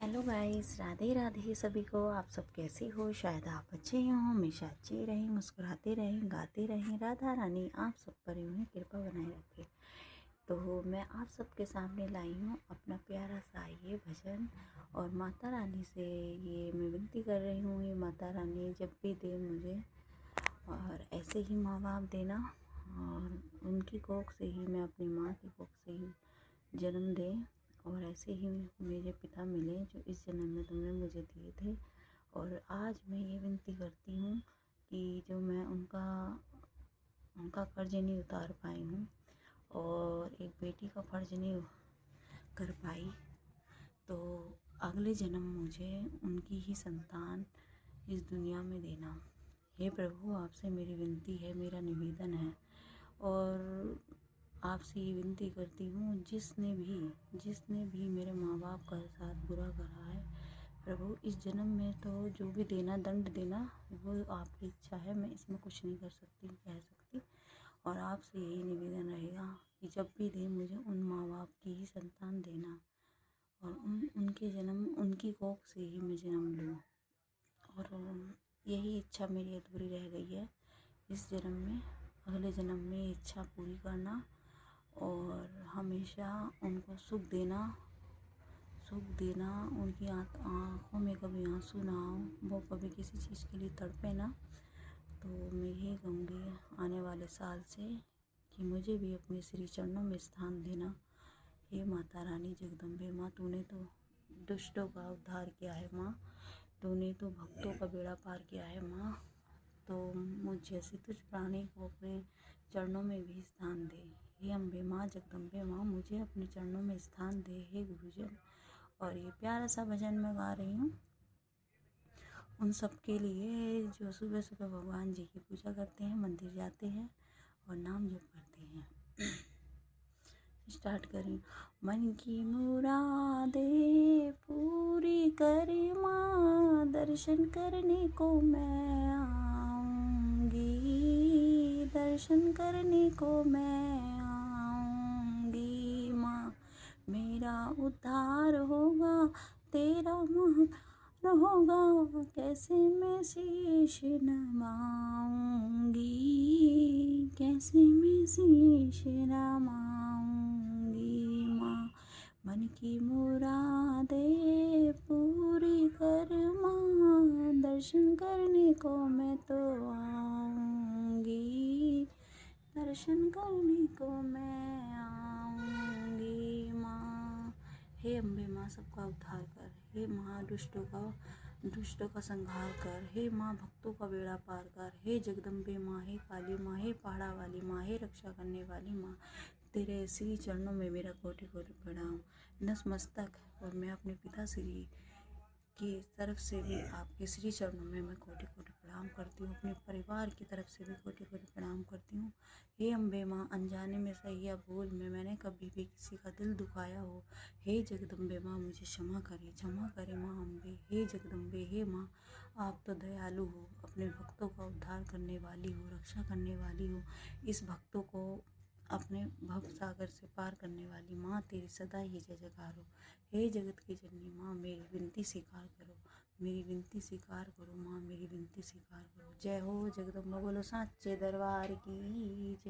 Hello guys, Radhe Radhe सभी को। आप सब कैसे हो? शायद आप अच्छे ही हों, हमेशा अच्छे रहें, मुस्कुराते रहें, गाते रहें। राधा रानी आप सब पर यूं ही कृपा बनाए रखे। तो मैं आप सबके सामने लाई हूँ अपना प्यारा सा ये भजन, और माता रानी से ये मैं विनती कर रही हूँ, ये माता रानी जब भी दे मुझे, और ऐसे ही माँ बाप देना, और उनकी कोख से ही, मैं अपनी माँ की कोख से ही जन्म दे, और ऐसे ही मेरे पिता मिले जो इस जन्म में तुमने मुझे दिए थे। और आज मैं ये विनती करती हूँ कि जो मैं उनका कर्ज नहीं उतार पाई हूँ, और एक बेटी का फर्ज नहीं कर पाई, तो अगले जन्म मुझे उनकी ही संतान इस दुनिया में देना। हे प्रभु, आपसे मेरी विनती है, मेरा निवेदन है, और आपसे ये विनती करती हूँ, जिसने भी मेरे माँ बाप का साथ बुरा करा है, प्रभु इस जन्म में तो जो भी देना, दंड देना, वो आपकी इच्छा है। मैं इसमें कुछ नहीं कर सकती, कह सकती। और आपसे यही निवेदन रहेगा कि जब भी दे मुझे उन माँ बाप की ही संतान देना, और उनकी कोख से ही मैं जन्म लूँ। और यही इच्छा मेरी अधूरी रह गई है इस जन्म में। अगले जन्म में ये इच्छा पूरी करना, और हमेशा उनको सुख देना, उनकी आँखों में कभी आंसू ना हो, वो कभी किसी चीज़ के लिए तड़पे ना। तो मैं यही कहूँगी आने वाले साल से कि मुझे भी अपने श्री चरणों में स्थान देना। हे माता रानी जगदम्बे माँ, तूने तो दुष्टों का उद्धार किया है माँ, तूने तो भक्तों का बेड़ा पार किया है माँ, तो मुझ जैसे तुझ प्राणी को अपने चरणों में भी स्थान दे। हे अम्बे माँ, जगदम्बे माँ, मुझे अपने चरणों में स्थान दे हे गुरुजन। और ये प्यारा सा भजन मैं गा रही हूँ उन सब के लिए जो सुबह सुबह भगवान जी की पूजा करते हैं, मंदिर जाते हैं और नाम जप करते हैं। स्टार्ट करें। मन की मुरादे पूरी कर माँ, दर्शन करने को मैं आऊँगी, दर्शन करने को मैं आऊँगी माँ। मेरा उद्धार होगा, तेरा महान होगा, कैसे मैं शीश नवाऊँगी, कैसे मैं शीश नवाऊँगी माँ। मन की मुरादे पूरी कर माँ, दर्शन करने को मैं तो आऊँगी, दर्शन करने को मैं आऊँगी माँ। हे अम्बे माँ, सबका उद्धार कर। हे माँ, दुष्टों का संहार कर। हे माँ, भक्तों का बेड़ा पार कर। हे जगदम्बे माँ, हे काली माँ, हे पहाड़ा वाली माँ, हे रक्षा करने वाली माँ, तेरे श्री चरणों में मेरा कोटि कोटि प्रणाम नतमस्तक। और मैं अपने पिता श्री की तरफ से भी आपके श्री चरणों में मैं कोटि कोटि प्रणाम करती हूँ, अपने परिवार की तरफ से भी कोटि कोटि प्रणाम करती हूँ। हे अम्बे माँ, अनजाने में सही या भूल में मैंने कभी भी किसी का दिल दुखाया हो, हे जगदम्बे माँ, मुझे क्षमा करे माँ अम्बे। हे जगदम्बे, हे माँ, आप तो दयालु हो, अपने भक्तों का उद्धार करने वाली हो, रक्षा करने वाली हो, इस भक्तों को अपने भव सागर से पार करने वाली माँ, तेरी सदा ही जय जयकार हो। हे जगत की जननी माँ, मेरी विनती स्वीकार करो, मेरी विनती स्वीकार करो माँ, मेरी विनती स्वीकार करो। जय हो जगदम्बा, बोलो साचे दरबार की जय।